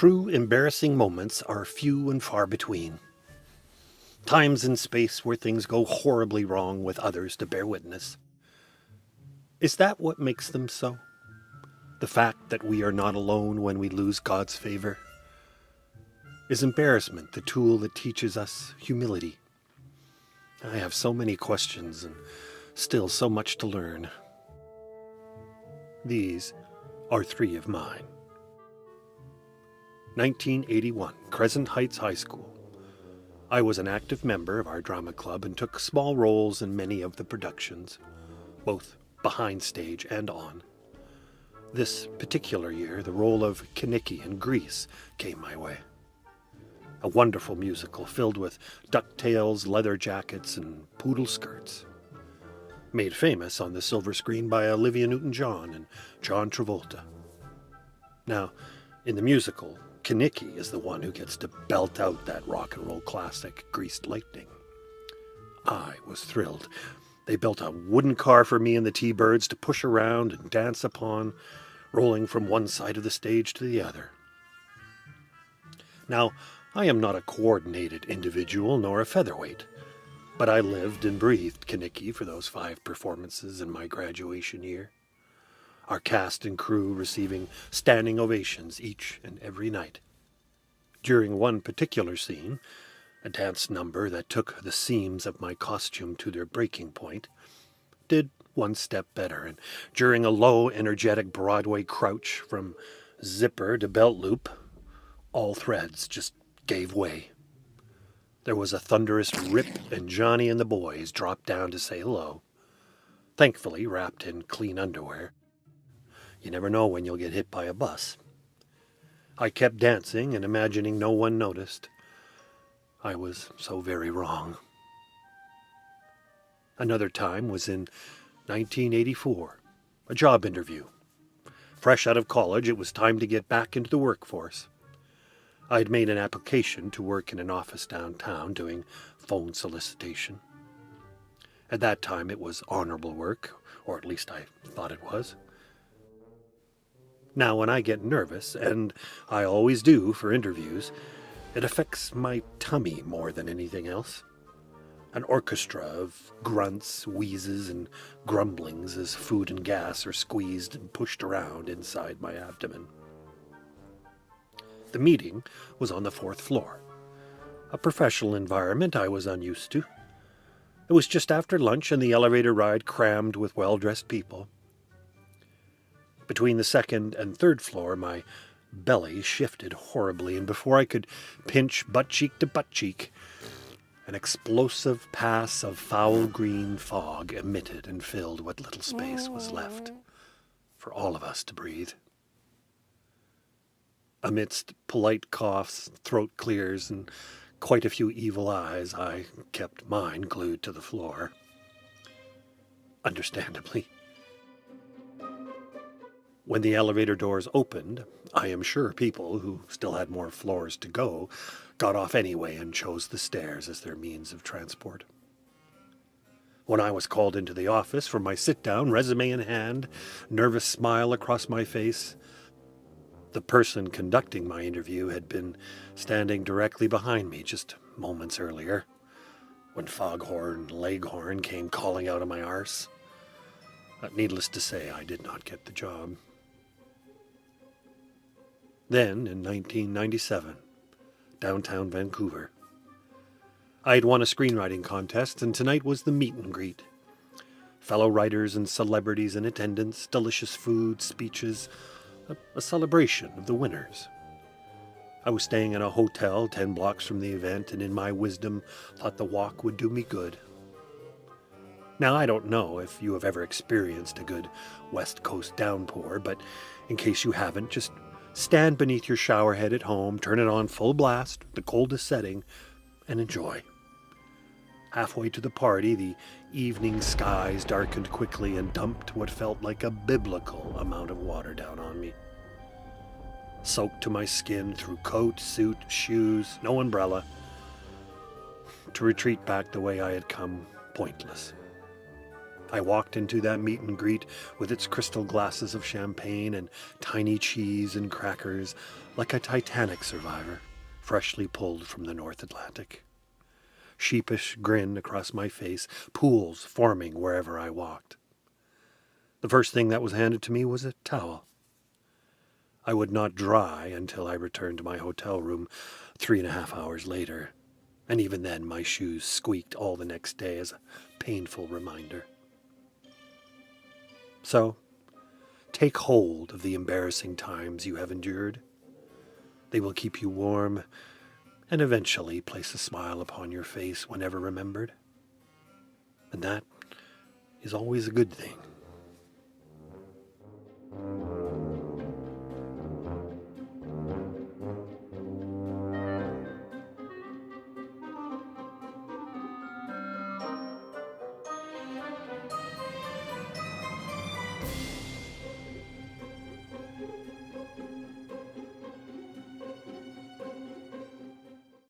True embarrassing moments are few and far between. Times and space where things go horribly wrong with others to bear witness. Is that what makes them so? The fact that we are not alone when we lose God's favor? Is embarrassment the tool that teaches us humility? I have so many questions and still so much to learn. These are three of mine. 1981, Crescent Heights High School. I was an active member of our drama club and took small roles in many of the productions, both behind stage and on. This particular year, the role of Kinnicky in Grease came my way. A wonderful musical filled with ducktails, leather jackets, and poodle skirts. Made famous on the silver screen by Olivia Newton-John and John Travolta. Now, in the musical, Kinnicky is the one who gets to belt out that rock and roll classic, Greased Lightning. I was thrilled. They built a wooden car for me and the T-Birds to push around and dance upon, rolling from one side of the stage to the other. Now, I am not a coordinated individual nor a featherweight, but I lived and breathed Kinnicky for those 5 performances in my graduation year. Our cast and crew receiving standing ovations each and every night. During one particular scene, a dance number that took the seams of my costume to their breaking point, did one step better, and during a low, energetic Broadway crouch from zipper to belt loop, all threads just gave way. There was a thunderous rip, and Johnny and the boys dropped down to say hello, thankfully wrapped in clean underwear. You never know when you'll get hit by a bus. I kept dancing and imagining no one noticed. I was so very wrong. Another time was in 1984, a job interview. Fresh out of college, it was time to get back into the workforce. I had made an application to work in an office downtown doing phone solicitation. At that time, it was honorable work, or at least I thought it was. Now, when I get nervous, and I always do for interviews, it affects my tummy more than anything else. An orchestra of grunts, wheezes, and grumblings as food and gas are squeezed and pushed around inside my abdomen. The meeting was on the 4th floor, a professional environment I was unused to. It was just after lunch and the elevator ride crammed with well-dressed people. Between the 2nd and 3rd floor, my belly shifted horribly, and before I could pinch butt cheek to butt cheek, an explosive pass of foul green fog emitted and filled what little space was left for all of us to breathe. Amidst polite coughs, throat clears, and quite a few evil eyes, I kept mine glued to the floor. Understandably. When the elevator doors opened, I am sure people who still had more floors to go got off anyway and chose the stairs as their means of transport. When I was called into the office for my sit-down, resume in hand, nervous smile across my face, the person conducting my interview had been standing directly behind me just moments earlier, when Foghorn Leghorn came calling out of my arse. Needless to say, I did not get the job. Then, in 1997, downtown Vancouver, I had won a screenwriting contest, and tonight was the meet and greet. Fellow writers and celebrities in attendance, delicious food, speeches, a celebration of the winners. I was staying in a hotel 10 blocks from the event, and in my wisdom thought the walk would do me good. Now, I don't know if you have ever experienced a good West Coast downpour, but in case you haven't, just stand beneath your shower head at home, turn it on full blast, the coldest setting, and enjoy. Halfway to the party, the evening skies darkened quickly and dumped what felt like a biblical amount of water down on me. Soaked to my skin through coat, suit, shoes, no umbrella. To retreat back the way I had come, pointless. I walked into that meet and greet with its crystal glasses of champagne and tiny cheese and crackers like a Titanic survivor, freshly pulled from the North Atlantic. Sheepish grin across my face, pools forming wherever I walked. The first thing that was handed to me was a towel. I would not dry until I returned to my hotel room 3.5 hours later, and even then my shoes squeaked all the next day as a painful reminder. So, take hold of the embarrassing times you have endured. They will keep you warm and eventually place a smile upon your face whenever remembered. And that is always a good thing.